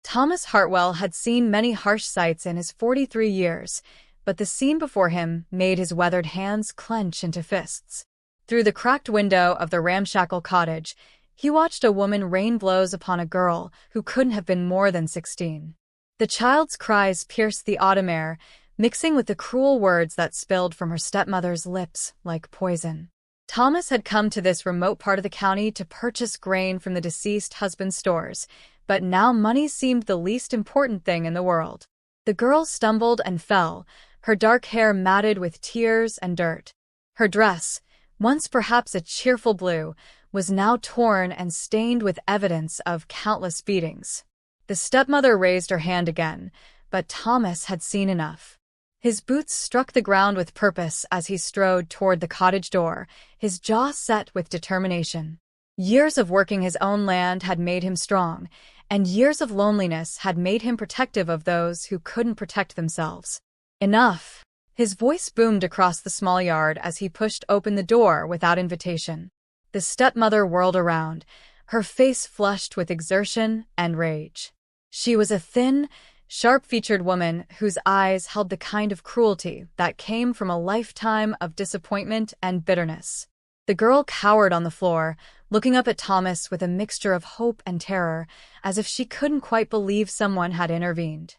Thomas Hartwell had seen many harsh sights in his 43 years, but the scene before him made his weathered hands clench into fists. Through the cracked window of the ramshackle cottage, he watched a woman rain blows upon a girl who couldn't have been more than 16. The child's cries pierced the autumn air, mixing with the cruel words that spilled from her stepmother's lips like poison. Thomas had come to this remote part of the county to purchase grain from the deceased husband's stores, but now money seemed the least important thing in the world. The girl stumbled and fell, her dark hair matted with tears and dirt. Her dress, once perhaps a cheerful blue, was now torn and stained with evidence of countless beatings. The stepmother raised her hand again, but Thomas had seen enough. His boots struck the ground with purpose as he strode toward the cottage door, his jaw set with determination. Years of working his own land had made him strong, and years of loneliness had made him protective of those who couldn't protect themselves. Enough! His voice boomed across the small yard as he pushed open the door without invitation. The stepmother whirled around, her face flushed with exertion and rage. She was a thin, sharp-featured woman whose eyes held the kind of cruelty that came from a lifetime of disappointment and bitterness. The girl cowered on the floor, looking up at Thomas with a mixture of hope and terror, as if she couldn't quite believe someone had intervened.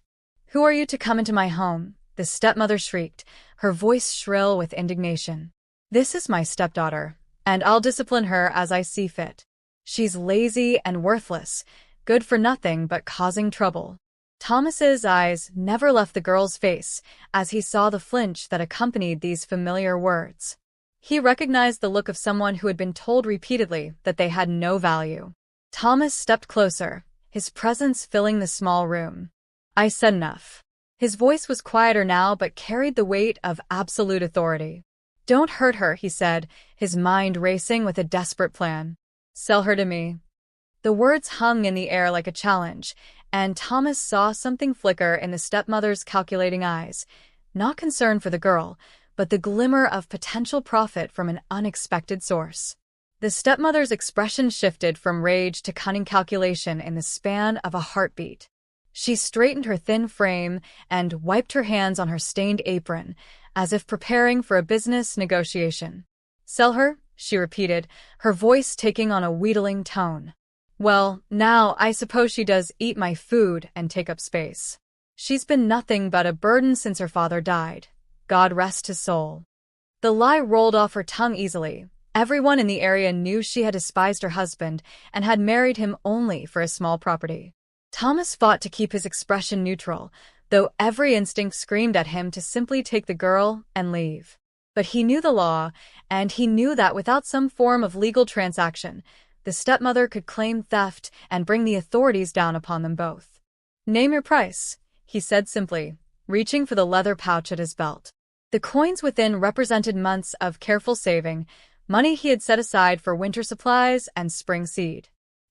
"Who are you to come into my home?" the stepmother shrieked, her voice shrill with indignation. "This is my stepdaughter, and I'll discipline her as I see fit. She's lazy and worthless, good for nothing but causing trouble." Thomas's eyes never left the girl's face as he saw the flinch that accompanied these familiar words. He recognized the look of someone who had been told repeatedly that they had no value. Thomas stepped closer, his presence filling the small room. "I said enough." His voice was quieter now but carried the weight of absolute authority. "Don't hurt her," he said, his mind racing with a desperate plan. "Sell her to me." The words hung in the air like a challenge, and Thomas saw something flicker in the stepmother's calculating eyes, not concern for the girl, but the glimmer of potential profit from an unexpected source. The stepmother's expression shifted from rage to cunning calculation in the span of a heartbeat. She straightened her thin frame and wiped her hands on her stained apron, as if preparing for a business negotiation. "Sell her?" she repeated, her voice taking on a wheedling tone. "Well, now I suppose she does eat my food and take up space. She's been nothing but a burden since her father died. God rest his soul." The lie rolled off her tongue easily. Everyone in the area knew she had despised her husband and had married him only for a small property. Thomas fought to keep his expression neutral, though every instinct screamed at him to simply take the girl and leave. But he knew the law, and he knew that without some form of legal transaction, the stepmother could claim theft and bring the authorities down upon them both. "Name your price," he said simply, reaching for the leather pouch at his belt. The coins within represented months of careful saving, money he had set aside for winter supplies and spring seed.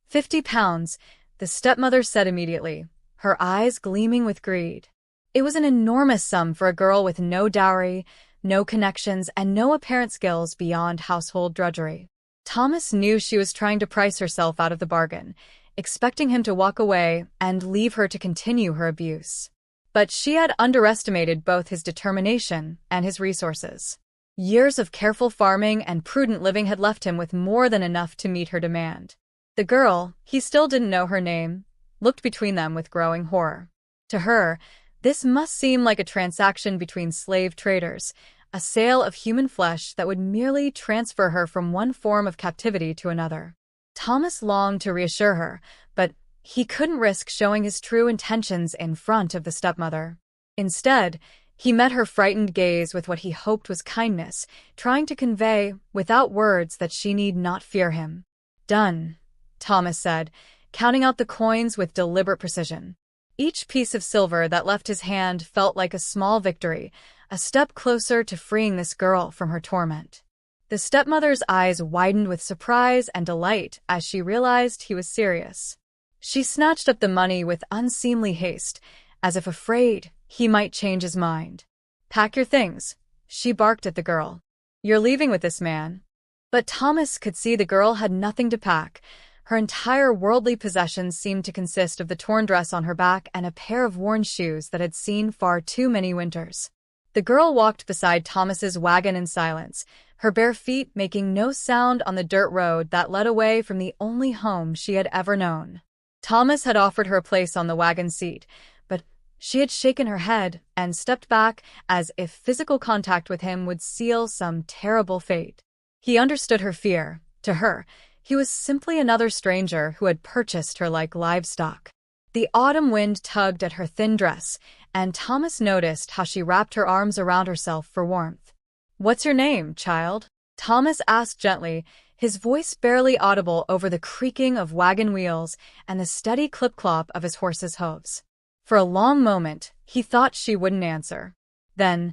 £50, the stepmother said immediately, her eyes gleaming with greed. It was an enormous sum for a girl with no dowry, no connections, and no apparent skills beyond household drudgery. Thomas knew she was trying to price herself out of the bargain, expecting him to walk away and leave her to continue her abuse. But she had underestimated both his determination and his resources. Years of careful farming and prudent living had left him with more than enough to meet her demand. The girl, he still didn't know her name, looked between them with growing horror. To her, this must seem like a transaction between slave traders, a sale of human flesh that would merely transfer her from one form of captivity to another. Thomas longed to reassure her, but he couldn't risk showing his true intentions in front of the stepmother. Instead, he met her frightened gaze with what he hoped was kindness, trying to convey, without words, that she need not fear him. "Done," Thomas said, counting out the coins with deliberate precision. Each piece of silver that left his hand felt like a small victory, a step closer to freeing this girl from her torment. The stepmother's eyes widened with surprise and delight as she realized he was serious. She snatched up the money with unseemly haste, as if afraid he might change his mind. "Pack your things," she barked at the girl. "You're leaving with this man." But Thomas could see the girl had nothing to pack. Her entire worldly possessions seemed to consist of the torn dress on her back and a pair of worn shoes that had seen far too many winters. The girl walked beside Thomas's wagon in silence, her bare feet making no sound on the dirt road that led away from the only home she had ever known. Thomas had offered her a place on the wagon seat, but she had shaken her head and stepped back as if physical contact with him would seal some terrible fate. He understood her fear. To her, he was simply another stranger who had purchased her like livestock. The autumn wind tugged at her thin dress, and Thomas noticed how she wrapped her arms around herself for warmth. "What's your name, child?" Thomas asked gently, his voice barely audible over the creaking of wagon wheels and the steady clip-clop of his horse's hooves. For a long moment, he thought she wouldn't answer. Then,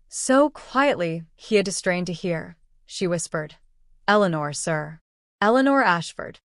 so quietly he had to strain to hear, she whispered, "Eleanor, sir. Eleanor Ashford."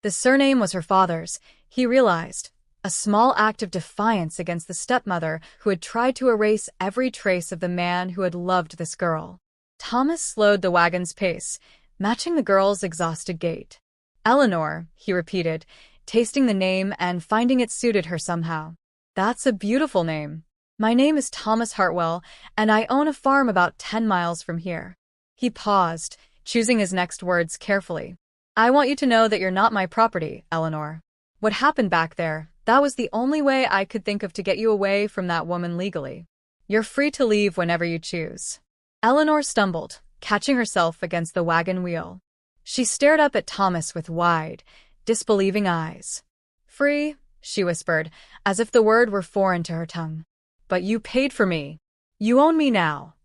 The surname was her father's, he realized, a small act of defiance against the stepmother who had tried to erase every trace of the man who had loved this girl. Thomas slowed the wagon's pace, matching the girl's exhausted gait. "Eleanor," he repeated, tasting the name and finding it suited her somehow. "That's a beautiful name. My name is Thomas Hartwell, and I own a farm about 10 miles from here." He paused, choosing his next words carefully. "I want you to know that you're not my property, Eleanor. What happened back there, that was the only way I could think of to get you away from that woman legally. You're free to leave whenever you choose." Eleanor stumbled, catching herself against the wagon wheel. She stared up at Thomas with wide, disbelieving eyes. "Free?" she whispered, as if the word were foreign to her tongue. "But you paid for me. You own me now."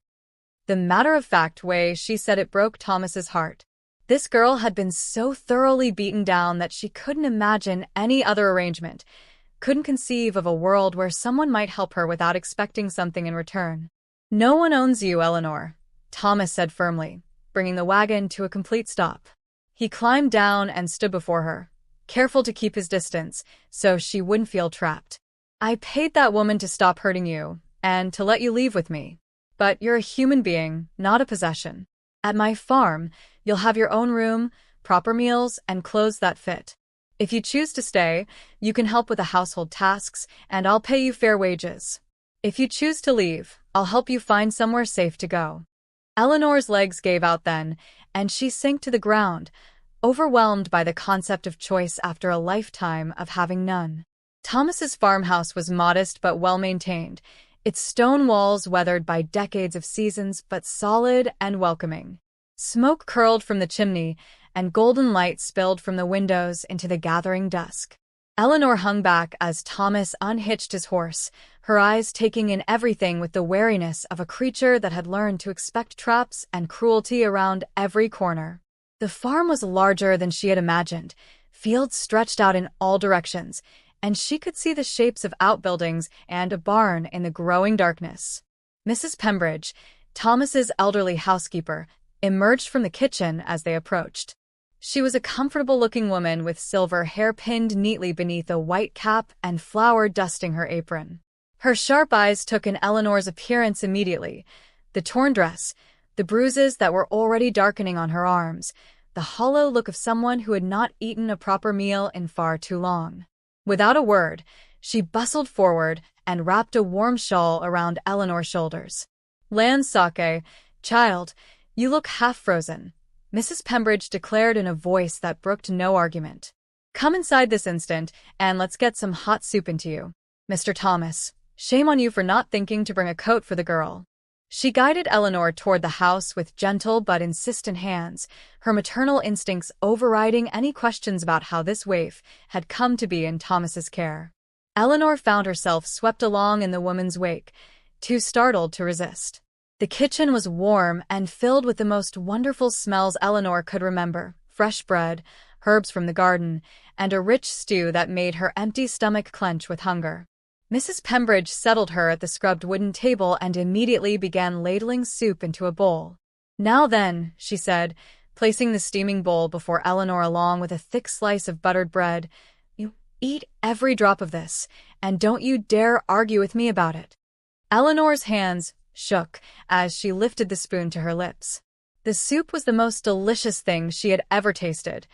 The matter-of-fact way she said it broke Thomas's heart. This girl had been so thoroughly beaten down that she couldn't imagine any other arrangement, couldn't conceive of a world where someone might help her without expecting something in return. "No one owns you, Eleanor," Thomas said firmly, bringing the wagon to a complete stop. He climbed down and stood before her, careful to keep his distance so she wouldn't feel trapped. "I paid that woman to stop hurting you and to let you leave with me. But you're a human being, not a possession. At my farm, you'll have your own room, proper meals, and clothes that fit. If you choose to stay, you can help with the household tasks, and I'll pay you fair wages. If you choose to leave, I'll help you find somewhere safe to go." Eleanor's legs gave out then, and she sank to the ground, overwhelmed by the concept of choice after a lifetime of having none. Thomas's farmhouse was modest but well-maintained, its stone walls weathered by decades of seasons but solid and welcoming. Smoke curled from the chimney, and golden light spilled from the windows into the gathering dusk. Eleanor hung back as Thomas unhitched his horse, her eyes taking in everything with the wariness of a creature that had learned to expect traps and cruelty around every corner. The farm was larger than she had imagined, fields stretched out in all directions, and she could see the shapes of outbuildings and a barn in the growing darkness. Mrs. Pembridge, Thomas's elderly housekeeper, emerged from the kitchen as they approached. She was a comfortable-looking woman with silver hair pinned neatly beneath a white cap and flour dusting her apron. Her sharp eyes took in Eleanor's appearance immediately, the torn dress, the bruises that were already darkening on her arms, the hollow look of someone who had not eaten a proper meal in far too long. Without a word, she bustled forward and wrapped a warm shawl around Eleanor's shoulders. "Land sake, child, you look half-frozen," Mrs. Pembridge declared in a voice that brooked no argument. "Come inside this instant, and let's get some hot soup into you. Mr. Thomas, shame on you for not thinking to bring a coat for the girl." She guided Eleanor toward the house with gentle but insistent hands, her maternal instincts overriding any questions about how this waif had come to be in Thomas's care. Eleanor found herself swept along in the woman's wake, too startled to resist. The kitchen was warm and filled with the most wonderful smells Eleanor could remember: fresh bread, herbs from the garden, and a rich stew that made her empty stomach clench with hunger. Mrs. Pembridge settled her at the scrubbed wooden table and immediately began ladling soup into a bowl. "Now then," she said, placing the steaming bowl before Eleanor along with a thick slice of buttered bread, "you eat every drop of this, and don't you dare argue with me about it." Eleanor's hands shook as she lifted the spoon to her lips. The soup was the most delicious thing she had ever tasted,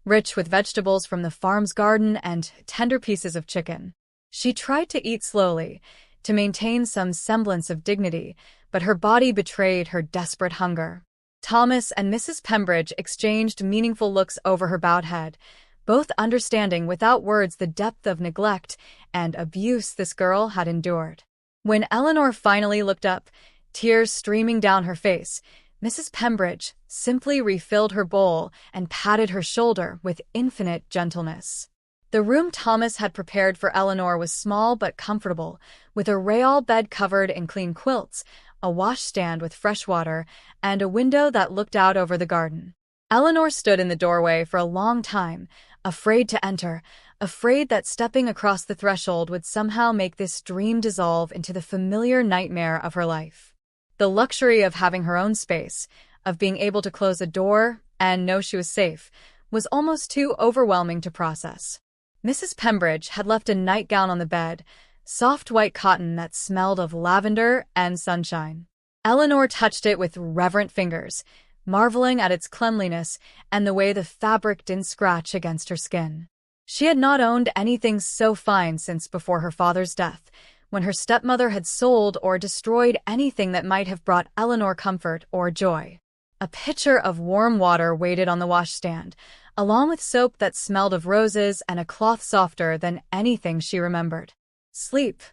rich with vegetables from the farm's garden and tender pieces of chicken. She tried to eat slowly, to maintain some semblance of dignity, but her body betrayed her desperate hunger. Thomas and Mrs. Pembridge exchanged meaningful looks over her bowed head, both understanding without words the depth of neglect and abuse this girl had endured. When Eleanor finally looked up, tears streaming down her face, Mrs. Pembridge simply refilled her bowl and patted her shoulder with infinite gentleness. The room Thomas had prepared for Eleanor was small but comfortable, with a rayal bed covered in clean quilts, a washstand with fresh water, and a window that looked out over the garden. Eleanor stood in the doorway for a long time, afraid to enter, afraid that stepping across the threshold would somehow make this dream dissolve into the familiar nightmare of her life. The luxury of having her own space, of being able to close a door and know she was safe, was almost too overwhelming to process. Mrs. Pembridge had left a nightgown on the bed, soft white cotton that smelled of lavender and sunshine. Eleanor touched it with reverent fingers, marveling at its cleanliness and the way the fabric didn't scratch against her skin. She had not owned anything so fine since before her father's death, when her stepmother had sold or destroyed anything that might have brought Eleanor comfort or joy. A pitcher of warm water waited on the washstand, along with soap that smelled of roses and a cloth softer than anything she remembered. Sleep,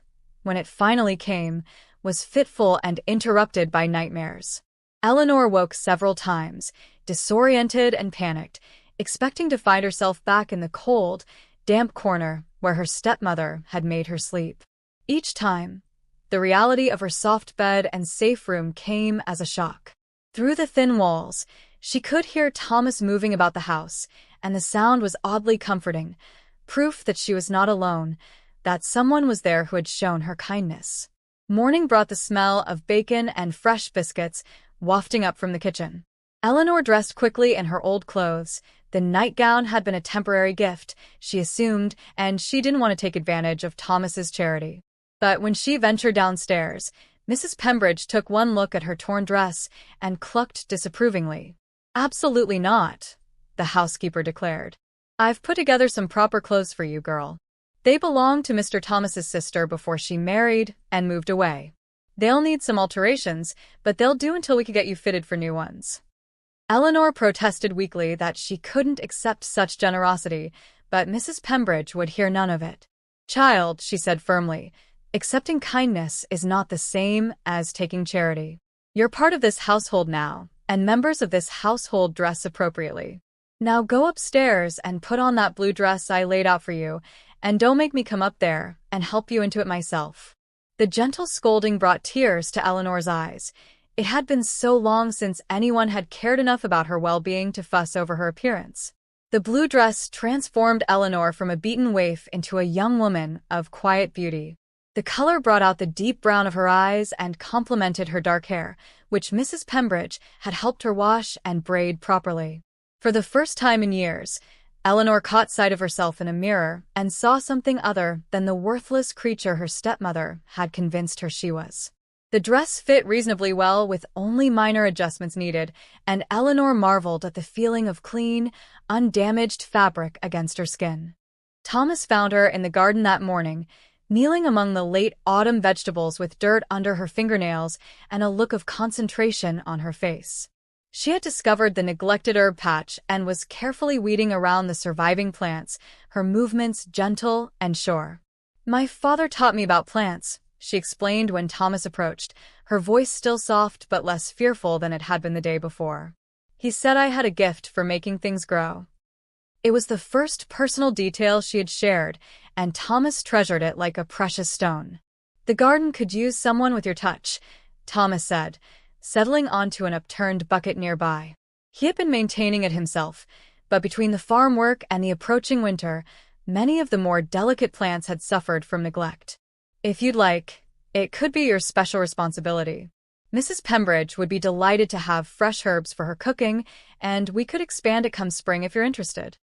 when it finally came, was fitful and interrupted by nightmares. Eleanor woke several times, disoriented and panicked, expecting to find herself back in the cold, damp corner where her stepmother had made her sleep. Each time, the reality of her soft bed and safe room came as a shock. Through the thin walls, she could hear Thomas moving about the house, and the sound was oddly comforting, proof that she was not alone, that someone was there who had shown her kindness. Morning brought the smell of bacon and fresh biscuits wafting up from the kitchen. Eleanor dressed quickly in her old clothes. The nightgown had been a temporary gift, she assumed, and she didn't want to take advantage of Thomas's charity. But when she ventured downstairs, Mrs. Pembridge took one look at her torn dress and clucked disapprovingly. "Absolutely not," the housekeeper declared. "I've put together some proper clothes for you, girl. They belonged to Mr. Thomas's sister before she married and moved away. They'll need some alterations, but they'll do until we can get you fitted for new ones." Eleanor protested weakly that she couldn't accept such generosity, but Mrs. Pembridge would hear none of it. "Child," she said firmly, "accepting kindness is not the same as taking charity. You're part of this household now, and members of this household dress appropriately. Now go upstairs and put on that blue dress I laid out for you, and don't make me come up there and help you into it myself." The gentle scolding brought tears to Eleanor's eyes. It had been so long since anyone had cared enough about her well-being to fuss over her appearance. The blue dress transformed Eleanor from a beaten waif into a young woman of quiet beauty. The color brought out the deep brown of her eyes and complemented her dark hair, which Mrs. Pembridge had helped her wash and braid properly. For the first time in years, Eleanor caught sight of herself in a mirror and saw something other than the worthless creature her stepmother had convinced her she was. The dress fit reasonably well with only minor adjustments needed, and Eleanor marveled at the feeling of clean, undamaged fabric against her skin. Thomas found her in the garden that morning, kneeling among the late autumn vegetables with dirt under her fingernails and a look of concentration on her face. She had discovered the neglected herb patch and was carefully weeding around the surviving plants, her movements gentle and sure. "My father taught me about plants," she explained when Thomas approached, her voice still soft but less fearful than it had been the day before. "He said I had a gift for making things grow." It was the first personal detail she had shared, and Thomas treasured it like a precious stone. "The garden could use someone with your touch," Thomas said, settling onto an upturned bucket nearby. He had been maintaining it himself, but between the farm work and the approaching winter, many of the more delicate plants had suffered from neglect. "If you'd like, it could be your special responsibility. Mrs. Pembridge would be delighted to have fresh herbs for her cooking, and we could expand it come spring if you're interested."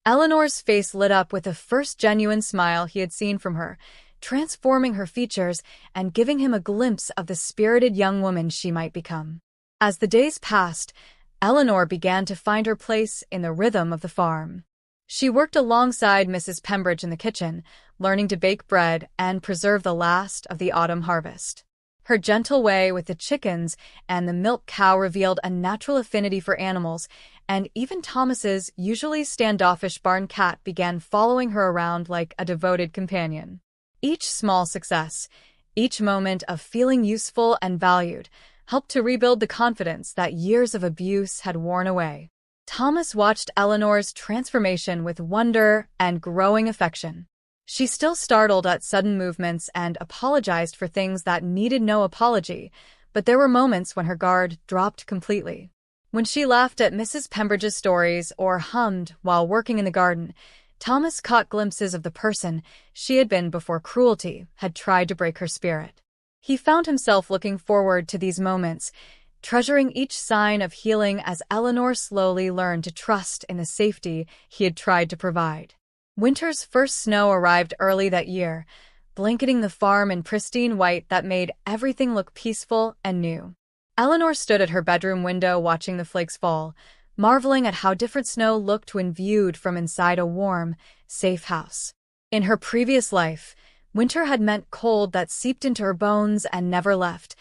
Eleanor's face lit up with the first genuine smile he had seen from her, transforming her features and giving him a glimpse of the spirited young woman she might become. As the days passed, Eleanor began to find her place in the rhythm of the farm. She worked alongside Mrs. Pembridge in the kitchen, learning to bake bread and preserve the last of the autumn harvest. Her gentle way with the chickens and the milk cow revealed a natural affinity for animals, and even Thomas's usually standoffish barn cat began following her around like a devoted companion. Each small success, each moment of feeling useful and valued, helped to rebuild the confidence that years of abuse had worn away. Thomas watched Eleanor's transformation with wonder and growing affection. She still startled at sudden movements and apologized for things that needed no apology, but there were moments when her guard dropped completely. When she laughed at Mrs. Pembridge's stories or hummed while working in the garden, Thomas caught glimpses of the person she had been before cruelty had tried to break her spirit. He found himself looking forward to these moments, treasuring each sign of healing as Eleanor slowly learned to trust in the safety he had tried to provide. Winter's first snow arrived early that year, blanketing the farm in pristine white that made everything look peaceful and new. Eleanor stood at her bedroom window watching the flakes fall, marveling at how different snow looked when viewed from inside a warm, safe house. In her previous life, winter had meant cold that seeped into her bones and never left,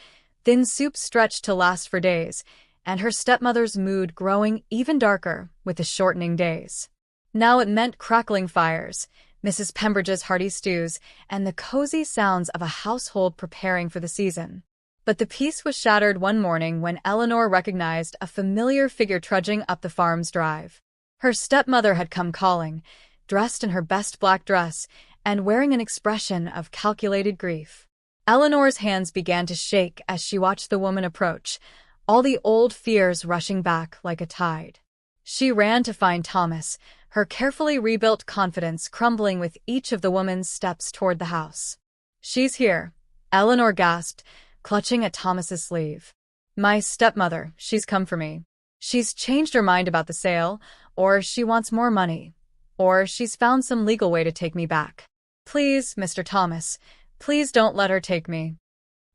thin soup stretched to last for days, and her stepmother's mood growing even darker with the shortening days. Now it meant crackling fires, Mrs. Pembridge's hearty stews, and the cozy sounds of a household preparing for the season. But the peace was shattered one morning when Eleanor recognized a familiar figure trudging up the farm's drive. Her stepmother had come calling, dressed in her best black dress and wearing an expression of calculated grief. Eleanor's hands began to shake as she watched the woman approach, all the old fears rushing back like a tide. She ran to find Thomas, her carefully rebuilt confidence crumbling with each of the woman's steps toward the house. "She's here," Eleanor gasped, clutching at Thomas's sleeve. "My stepmother, she's come for me. She's changed her mind about the sale, or she wants more money, or she's found some legal way to take me back. Please, Mr. Thomas, please don't let her take me."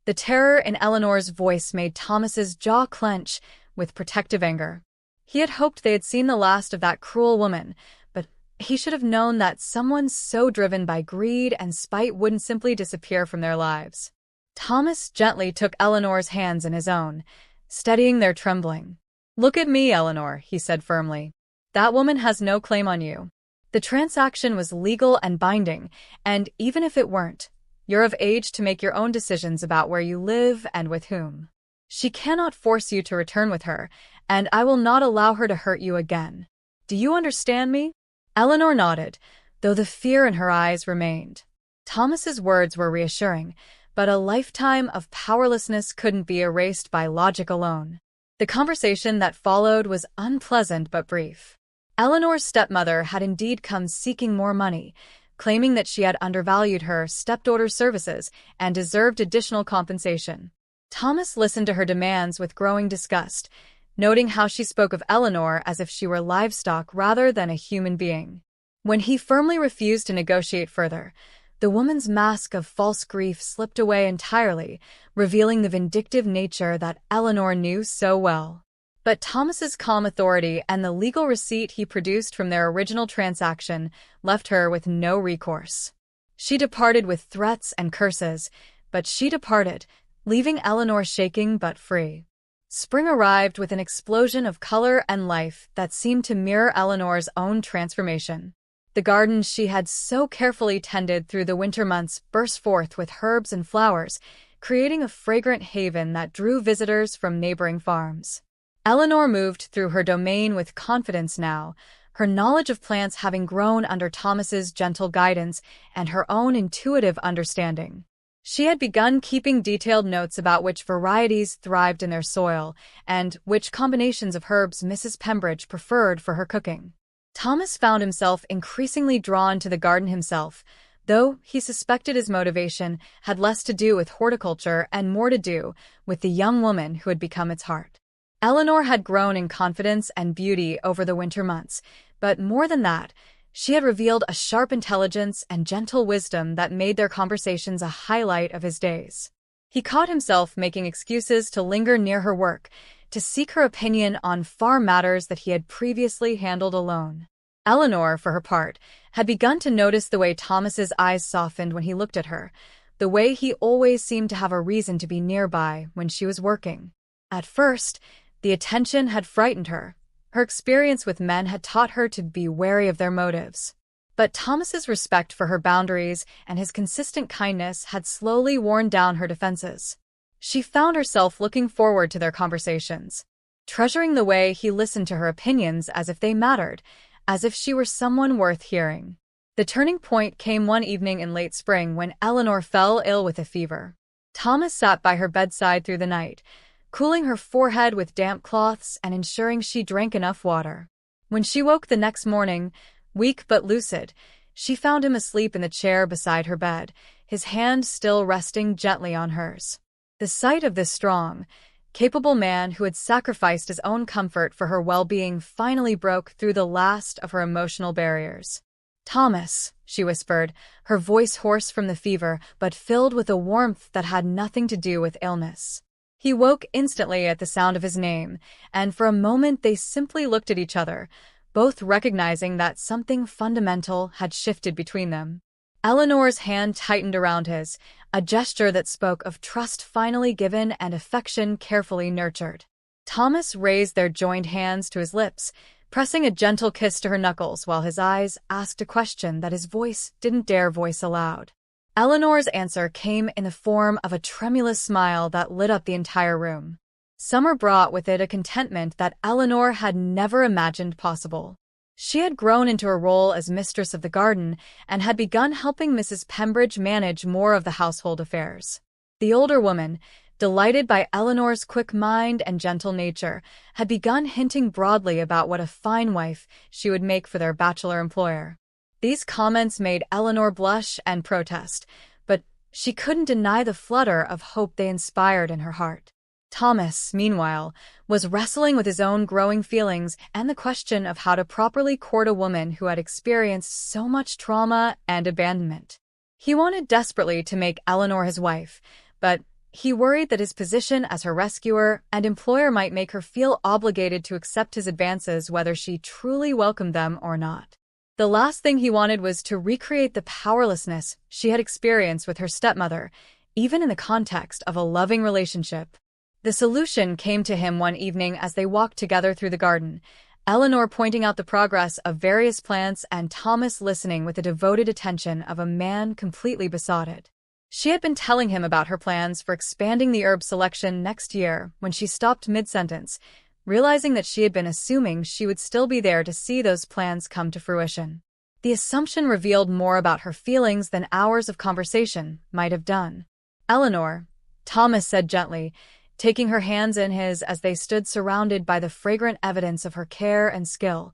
The terror in Eleanor's voice made Thomas's jaw clench with protective anger. He had hoped they had seen the last of that cruel woman, but he should have known that someone so driven by greed and spite wouldn't simply disappear from their lives. Thomas gently took Eleanor's hands in his own, steadying their trembling. "Look at me, Eleanor," he said firmly. "That woman has no claim on you. The transaction was legal and binding, and even if it weren't, you're of age to make your own decisions about where you live and with whom. She cannot force you to return with her, and I will not allow her to hurt you again. Do you understand me?" Eleanor nodded, though the fear in her eyes remained. Thomas's words were reassuring, but a lifetime of powerlessness couldn't be erased by logic alone. The conversation that followed was unpleasant but brief. Eleanor's stepmother had indeed come seeking more money, claiming that she had undervalued her stepdaughter's services and deserved additional compensation. Thomas listened to her demands with growing disgust, noting how she spoke of Eleanor as if she were livestock rather than a human being. When he firmly refused to negotiate further, the woman's mask of false grief slipped away entirely, revealing the vindictive nature that Eleanor knew so well. But Thomas's calm authority and the legal receipt he produced from their original transaction left her with no recourse. She departed with threats and curses, but she departed, leaving Eleanor shaking but free. Spring arrived with an explosion of color and life that seemed to mirror Eleanor's own transformation. The garden she had so carefully tended through the winter months burst forth with herbs and flowers, creating a fragrant haven that drew visitors from neighboring farms. Eleanor moved through her domain with confidence now, her knowledge of plants having grown under Thomas's gentle guidance and her own intuitive understanding. She had begun keeping detailed notes about which varieties thrived in their soil and which combinations of herbs Mrs. Pembridge preferred for her cooking. Thomas found himself increasingly drawn to the garden himself, though he suspected his motivation had less to do with horticulture and more to do with the young woman who had become its heart. Eleanor had grown in confidence and beauty over the winter months, but more than that, she had revealed a sharp intelligence and gentle wisdom that made their conversations a highlight of his days. He caught himself making excuses to linger near her work, to seek her opinion on farm matters that he had previously handled alone. Eleanor, for her part, had begun to notice the way Thomas's eyes softened when he looked at her, the way he always seemed to have a reason to be nearby when she was working. At first, the attention had frightened her. Her experience with men had taught her to be wary of their motives. But Thomas's respect for her boundaries and his consistent kindness had slowly worn down her defenses. She found herself looking forward to their conversations, treasuring the way he listened to her opinions as if they mattered, as if she were someone worth hearing. The turning point came one evening in late spring when Eleanor fell ill with a fever. Thomas sat by her bedside through the night, cooling her forehead with damp cloths and ensuring she drank enough water. When she woke the next morning, weak but lucid, she found him asleep in the chair beside her bed, his hand still resting gently on hers. The sight of this strong, capable man who had sacrificed his own comfort for her well-being finally broke through the last of her emotional barriers. "Thomas," she whispered, her voice hoarse from the fever but filled with a warmth that had nothing to do with illness. He woke instantly at the sound of his name, and for a moment they simply looked at each other, both recognizing that something fundamental had shifted between them. Eleanor's hand tightened around his, a gesture that spoke of trust finally given and affection carefully nurtured. Thomas raised their joined hands to his lips, pressing a gentle kiss to her knuckles while his eyes asked a question that his voice didn't dare voice aloud. Eleanor's answer came in the form of a tremulous smile that lit up the entire room. Summer brought with it a contentment that Eleanor had never imagined possible. She had grown into a role as mistress of the garden and had begun helping Mrs. Pembridge manage more of the household affairs. The older woman, delighted by Eleanor's quick mind and gentle nature, had begun hinting broadly about what a fine wife she would make for their bachelor employer. These comments made Eleanor blush and protest, but she couldn't deny the flutter of hope they inspired in her heart. Thomas, meanwhile, was wrestling with his own growing feelings and the question of how to properly court a woman who had experienced so much trauma and abandonment. He wanted desperately to make Eleanor his wife, but he worried that his position as her rescuer and employer might make her feel obligated to accept his advances whether she truly welcomed them or not. The last thing he wanted was to recreate the powerlessness she had experienced with her stepmother, even in the context of a loving relationship. The solution came to him one evening as they walked together through the garden, Eleanor pointing out the progress of various plants and Thomas listening with the devoted attention of a man completely besotted. She had been telling him about her plans for expanding the herb selection next year when she stopped mid-sentence, realizing that she had been assuming she would still be there to see those plans come to fruition. The assumption revealed more about her feelings than hours of conversation might have done. "Eleanor," Thomas said gently, taking her hands in his as they stood surrounded by the fragrant evidence of her care and skill,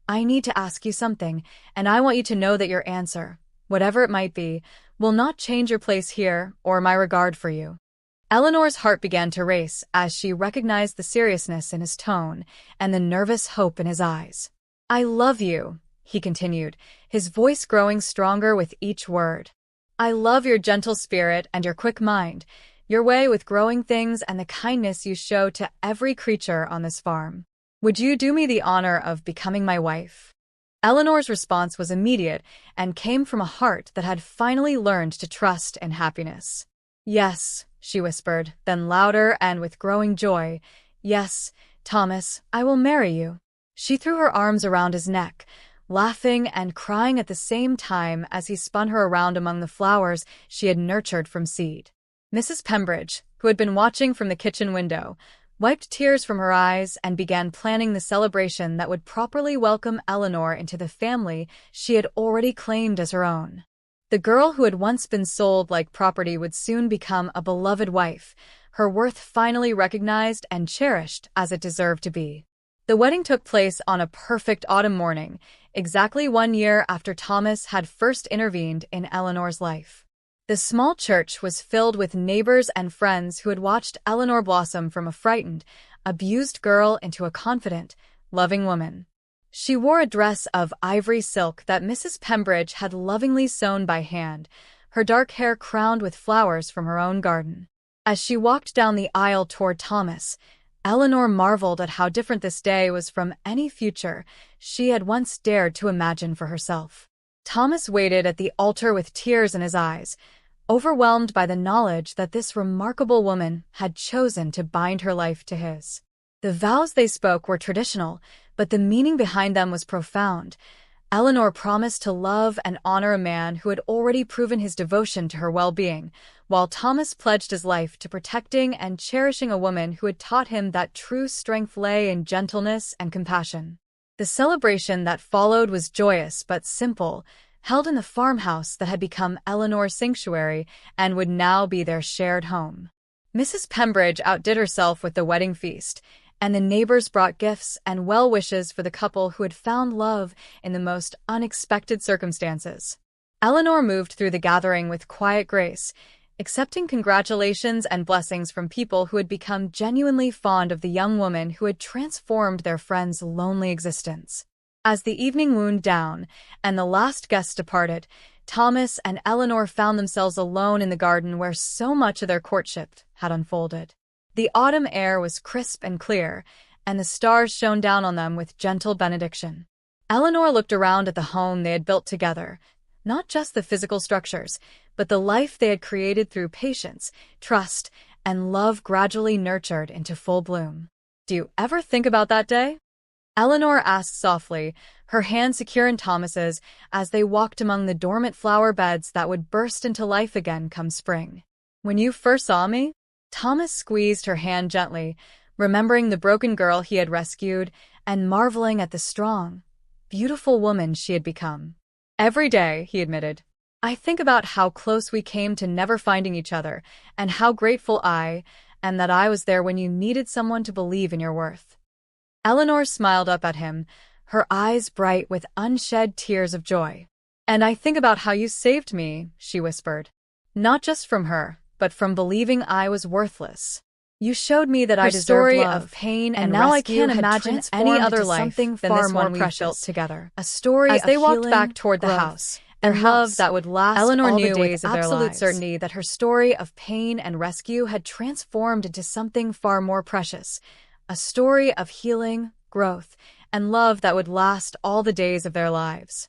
"I need to ask you something, and I want you to know that your answer, whatever it might be, will not change your place here or my regard for you." Eleanor's heart began to race as she recognized the seriousness in his tone and the nervous hope in his eyes. "I love you," he continued, his voice growing stronger with each word. "I love your gentle spirit and your quick mind, your way with growing things and the kindness you show to every creature on this farm. Would you do me the honor of becoming my wife?" Eleanor's response was immediate and came from a heart that had finally learned to trust in happiness. "Yes," she whispered, then louder and with growing joy, "Yes, Thomas, I will marry you." She threw her arms around his neck, laughing and crying at the same time as he spun her around among the flowers she had nurtured from seed. Mrs. Pembridge, who had been watching from the kitchen window, wiped tears from her eyes and began planning the celebration that would properly welcome Eleanor into the family she had already claimed as her own. The girl who had once been sold like property would soon become a beloved wife, her worth finally recognized and cherished as it deserved to be. The wedding took place on a perfect autumn morning, exactly 1 year after Thomas had first intervened in Eleanor's life. The small church was filled with neighbors and friends who had watched Eleanor blossom from a frightened, abused girl into a confident, loving woman. She wore a dress of ivory silk that Mrs. Pembridge had lovingly sewn by hand, her dark hair crowned with flowers from her own garden. As she walked down the aisle toward Thomas, Eleanor marveled at how different this day was from any future she had once dared to imagine for herself. Thomas waited at the altar with tears in his eyes, overwhelmed by the knowledge that this remarkable woman had chosen to bind her life to his. The vows they spoke were traditional, but the meaning behind them was profound. Eleanor promised to love and honor a man who had already proven his devotion to her well-being, while Thomas pledged his life to protecting and cherishing a woman who had taught him that true strength lay in gentleness and compassion. The celebration that followed was joyous but simple, held in the farmhouse that had become Eleanor's sanctuary and would now be their shared home. Mrs. Pembridge outdid herself with the wedding feast, and the neighbors brought gifts and well wishes for the couple who had found love in the most unexpected circumstances. Eleanor moved through the gathering with quiet grace, accepting congratulations and blessings from people who had become genuinely fond of the young woman who had transformed their friend's lonely existence. As the evening wound down and the last guests departed, Thomas and Eleanor found themselves alone in the garden where so much of their courtship had unfolded. The autumn air was crisp and clear, and the stars shone down on them with gentle benediction. Eleanor looked around at the home they had built together, not just the physical structures, but the life they had created through patience, trust, and love gradually nurtured into full bloom. "Do you ever think about that day?" Eleanor asked softly, her hand secure in Thomas's, as they walked among the dormant flower beds that would burst into life again come spring. "When you first saw me?" Thomas squeezed her hand gently, remembering the broken girl he had rescued and marveling at the strong, beautiful woman she had become. "Every day," he admitted. "I think about how close we came to never finding each other, and how grateful I am that I was there when you needed someone to believe in your worth." Eleanor smiled up at him, her eyes bright with unshed tears of joy. "And I think about how you saved me," she whispered. "Not just from her, but from believing I was worthless. You showed me that I deserved love, of pain, and now I can't imagine any other life something than far more precious together. A story as they walked back toward the house, and love that would last. Eleanor knew with absolute certainty that her story of pain and rescue had transformed into something far more precious, a story of healing, growth, and love that would last all the days of their lives.